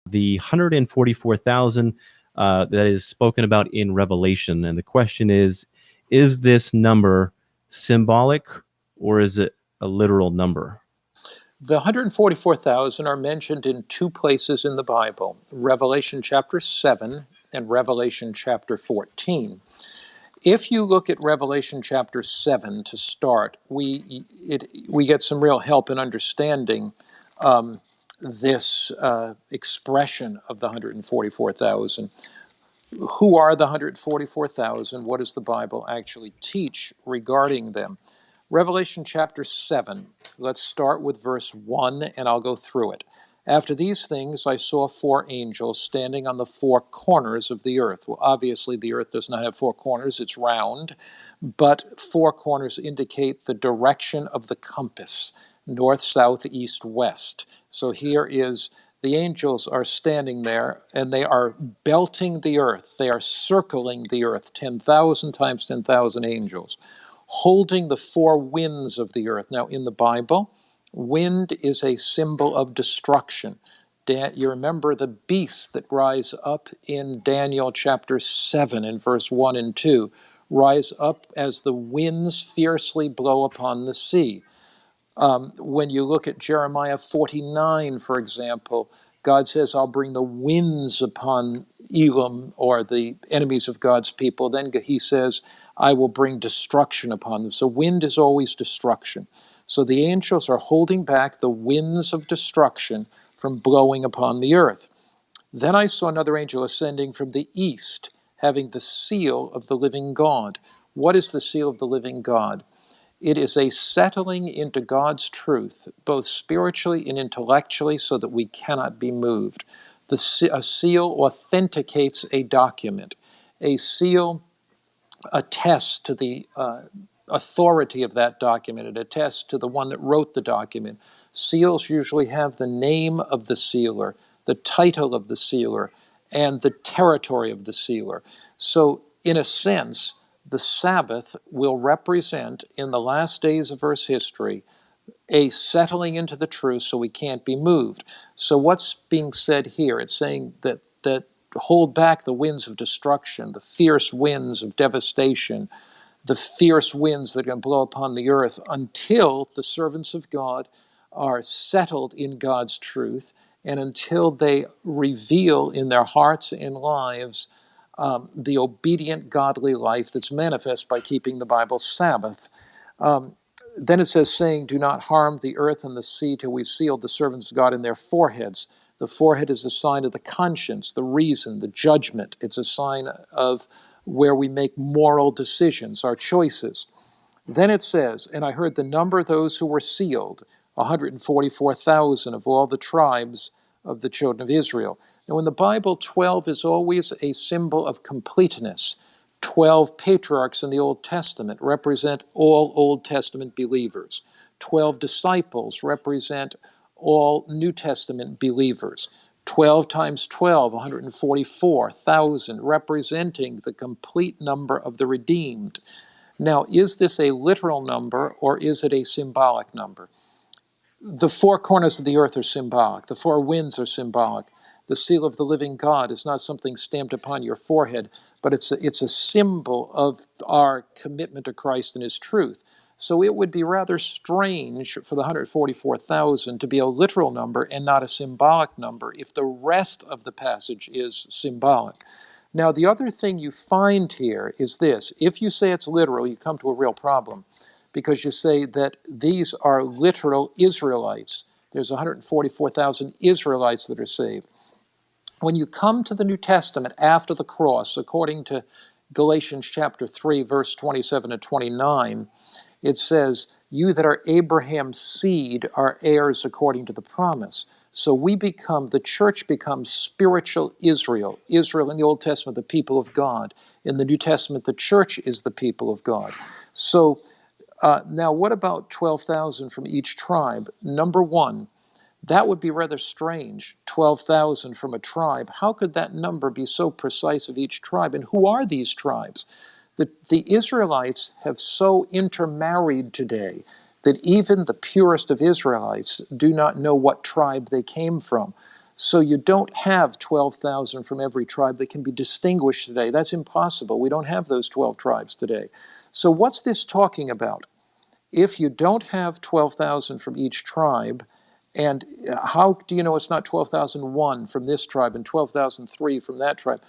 the 144,000 that is spoken about in Revelation. And the question is this number symbolic or is it a literal number? The 144,000 are mentioned in two places in the Bible, Revelation chapter 7 and Revelation chapter 14. If you look at Revelation chapter 7 to start, we get some real help in understanding this expression of the 144,000. Who are the 144,000? What does the Bible actually teach regarding them? Revelation chapter 7, let's start with verse 1, and I'll go through it. After these things, I saw four angels standing on the four corners of the earth. Well, obviously, the earth does not have four corners, it's round, but four corners indicate the direction of the compass, north, south, east, west. So here is the angels are standing there, and they are belting the earth. They are circling the earth, 10,000 times 10,000 angels, holding the four winds of the earth. Now, in the Bible, wind is a symbol of destruction. You remember the beasts that rise up in Daniel chapter 7 and verse 1 and 2, rise up as the winds fiercely blow upon the sea. When you look at Jeremiah 49, for example, God says, I'll bring the winds upon Elam, or the enemies of God's people. Then he says, I will bring destruction upon them. So wind is always destruction. So the angels are holding back the winds of destruction from blowing upon the earth. Then I saw another angel ascending from the east, having the seal of the living God. What is the seal of the living God? It is a settling into God's truth, both spiritually and intellectually, so that we cannot be moved. A seal authenticates a document. A seal attests to the authority of that document. It attests to the one that wrote the document. Seals usually have the name of the sealer, the title of the sealer, and the territory of the sealer. So, in a sense, the Sabbath will represent, in the last days of Earth's history, a settling into the truth so we can't be moved. So what's being said here? It's saying that hold back the winds of destruction, the fierce winds of devastation, the fierce winds that are going to blow upon the earth until the servants of God are settled in God's truth and until they reveal in their hearts and lives the obedient, godly life that's manifest by keeping the Bible's Sabbath. Then it says, saying, do not harm the earth and the sea till we've sealed the servants of God in their foreheads. The forehead is a sign of the conscience, the reason, the judgment. It's a sign of where we make moral decisions, our choices. Then it says, and I heard the number of those who were sealed, 144,000 of all the tribes of the children of Israel. Now, in the Bible, 12 is always a symbol of completeness. 12 patriarchs in the Old Testament represent all Old Testament believers. 12 disciples represent all New Testament believers. 12 times 12, 144,000, representing the complete number of the redeemed. Now, is this a literal number or is it a symbolic number? The four corners of the earth are symbolic. The four winds are symbolic. The seal of the living God is not something stamped upon your forehead, but it's a symbol of our commitment to Christ and His truth. So it would be rather strange for the 144,000 to be a literal number and not a symbolic number if the rest of the passage is symbolic. Now, the other thing you find here is this. If you say it's literal, you come to a real problem, because you say that these are literal Israelites. There's 144,000 Israelites that are saved. When you come to the New Testament after the cross, according to Galatians chapter 3, verse 27 to 29, it says, you that are Abraham's seed are heirs according to the promise. So the church becomes spiritual Israel. Israel in the Old Testament, the people of God. In the New Testament, the church is the people of God. So now what about 12,000 from each tribe? Number one, that would be rather strange, 12,000 from a tribe. How could that number be so precise of each tribe? And who are these tribes? The Israelites have so intermarried today that even the purest of Israelites do not know what tribe they came from. So you don't have 12,000 from every tribe that can be distinguished today. That's impossible. We don't have those 12 tribes today. So what's this talking about? If you don't have 12,000 from each tribe, and how do you know it's not 12,001 from this tribe and 12,003 from that tribe?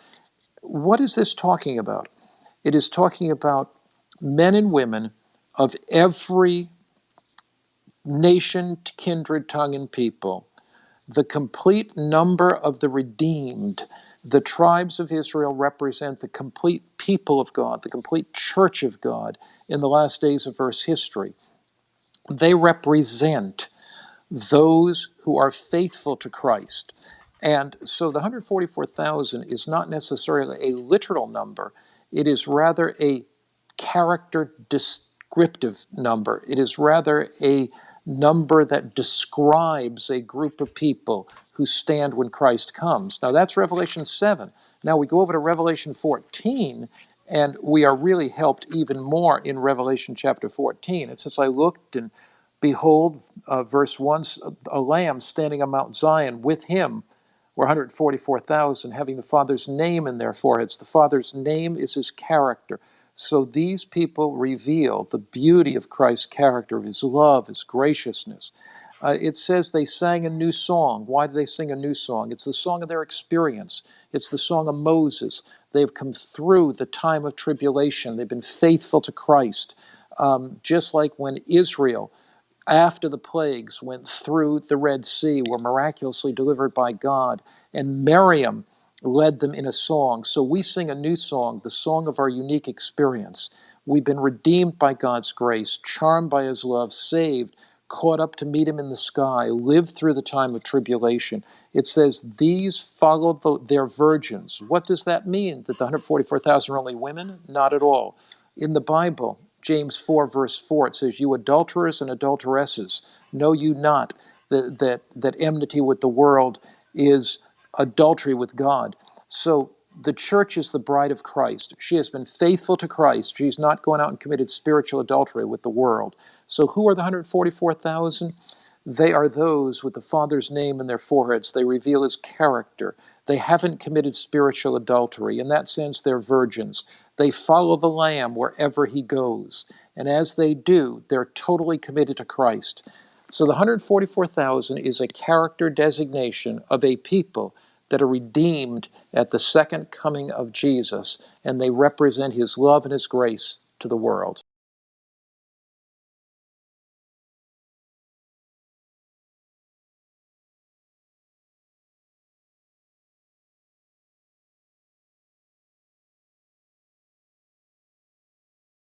What is this talking about? It is talking about men and women of every nation, kindred, tongue, and people. The complete number of the redeemed. The tribes of Israel represent the complete people of God, the complete church of God in the last days of Earth's history. They represent those who are faithful to Christ. And so the 144,000 is not necessarily a literal number, it is rather a character descriptive number. It is rather a number that describes a group of people who stand when Christ comes. Now that's Revelation 7. Now we go over to Revelation 14, and we are really helped even more in Revelation chapter 14. It says, I looked, and behold, verse 1, a lamb standing on Mount Zion. With him were 144,000, having the Father's name in their foreheads. The Father's name is his character. So these people reveal the beauty of Christ's character, of his love, his graciousness. It says they sang a new song. Why do they sing a new song? It's the song of their experience. It's the song of Moses. They've come through the time of tribulation. They've been faithful to Christ. Just like when Israel, after the plagues, went through the Red Sea, were miraculously delivered by God, and Miriam led them in a song. So we sing a new song, the song of our unique experience. We've been redeemed by God's grace, charmed by his love, saved, caught up to meet him in the sky, lived through the time of tribulation. It says, these followed their virgins. What does that mean? That the 144,000 are only women? Not at all. In the Bible, James 4, verse 4, it says, you adulterers and adulteresses, know you not that enmity with the world is adultery with God. So the church is the bride of Christ. She has been faithful to Christ. She's not going out and committed spiritual adultery with the world. So who are the 144,000? They are those with the Father's name in their foreheads. They reveal his character. They haven't committed spiritual adultery. In that sense, they're virgins. They follow the Lamb wherever he goes. And as they do, they're totally committed to Christ. So the 144,000 is a character designation of a people that are redeemed at the second coming of Jesus, and they represent his love and his grace to the world.